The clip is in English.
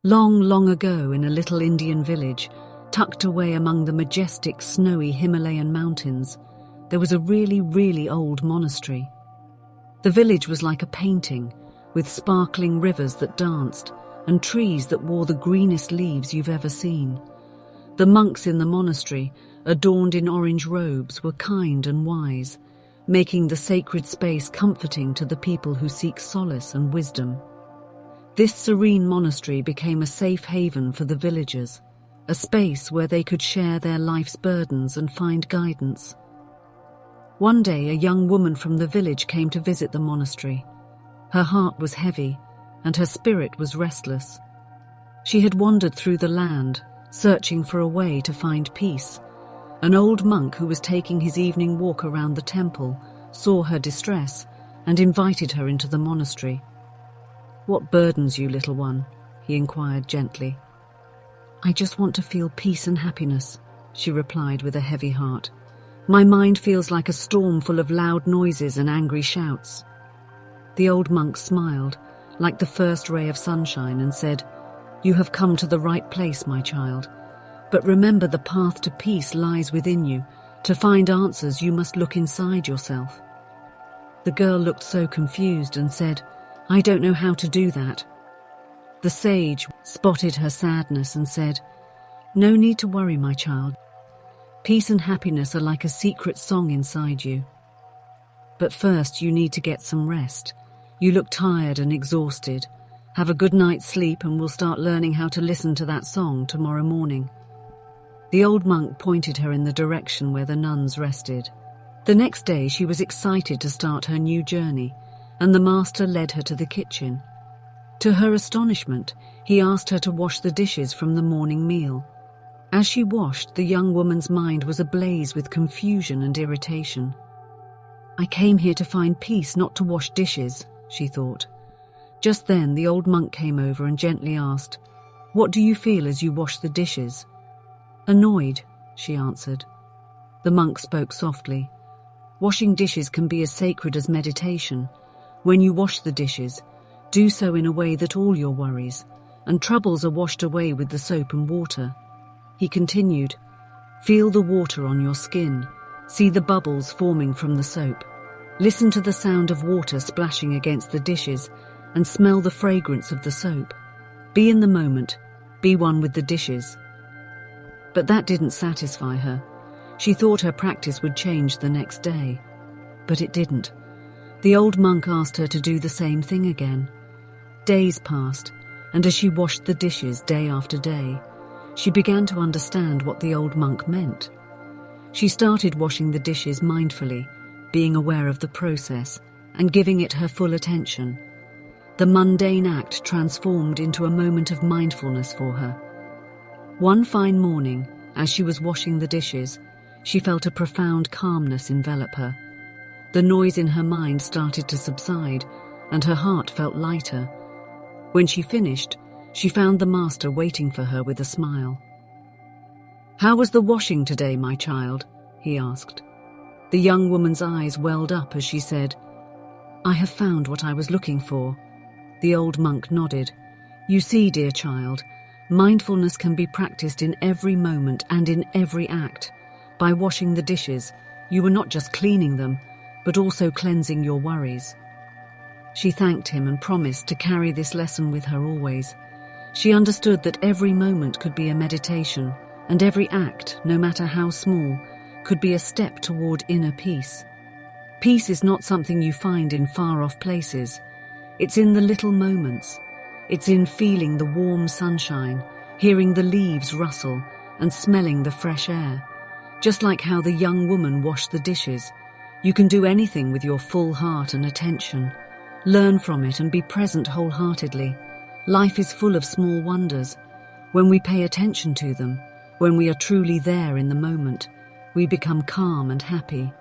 Long, long ago, in a little Indian village, tucked away among the majestic, snowy Himalayan mountains, there was a really, really old monastery. The village was like a painting, with sparkling rivers that danced and trees that wore the greenest leaves you've ever seen. The monks in the monastery, adorned in orange robes, were kind and wise, making the sacred space comforting to the people who seek solace and wisdom. This serene monastery became a safe haven for the villagers, a space where they could share their life's burdens and find guidance. One day, a young woman from the village came to visit the monastery. Her heart was heavy, and her spirit was restless. She had wandered through the land, searching for a way to find peace. An old monk who was taking his evening walk around the temple saw her distress and invited her into the monastery. "What burdens you, little one?" he inquired gently. "I just want to feel peace and happiness," she replied with a heavy heart. "My mind feels like a storm full of loud noises and angry shouts." The old monk smiled, like the first ray of sunshine, and said, "You have come to the right place, my child. But remember, the path to peace lies within you. To find answers, you must look inside yourself." The girl looked so confused and said, "I don't know how to do that." The sage spotted her sadness and said, "No need to worry, my child. Peace and happiness are like a secret song inside you. But first you need to get some rest. You look tired and exhausted. Have a good night's sleep and we'll start learning how to listen to that song tomorrow morning." The old monk pointed her in the direction where the nuns rested. The next day she was excited to start her new journey, and the master led her to the kitchen. To her astonishment, he asked her to wash the dishes from the morning meal. As she washed, the young woman's mind was ablaze with confusion and irritation. "I came here to find peace, not to wash dishes," she thought. Just then, the old monk came over and gently asked, "What do you feel as you wash the dishes?" "Annoyed," she answered. The monk spoke softly. "Washing dishes can be as sacred as meditation. When you wash the dishes, do so in a way that all your worries and troubles are washed away with the soap and water." He continued, "Feel the water on your skin. See the bubbles forming from the soap. Listen to the sound of water splashing against the dishes and smell the fragrance of the soap. Be in the moment. Be one with the dishes." But that didn't satisfy her. She thought her practice would change the next day. But it didn't. The old monk asked her to do the same thing again. Days passed, and as she washed the dishes day after day, she began to understand what the old monk meant. She started washing the dishes mindfully, being aware of the process and giving it her full attention. The mundane act transformed into a moment of mindfulness for her. One fine morning, as she was washing the dishes, she felt a profound calmness envelop her. The noise in her mind started to subside, and her heart felt lighter. When she finished, she found the master waiting for her with a smile. "How was the washing today, my child?" he asked. The young woman's eyes welled up as she said, "I have found what I was looking for." The old monk nodded. "You see, dear child, mindfulness can be practiced in every moment and in every act. By washing the dishes, you were not just cleaning them, but also cleansing your worries." She thanked him and promised to carry this lesson with her always. She understood that every moment could be a meditation, and every act, no matter how small, could be a step toward inner peace. Peace is not something you find in far-off places. It's in the little moments. It's in feeling the warm sunshine, hearing the leaves rustle, and smelling the fresh air. Just like how the young woman washed the dishes, you can do anything with your full heart and attention. Learn from it and be present wholeheartedly. Life is full of small wonders. When we pay attention to them, when we are truly there in the moment, we become calm and happy.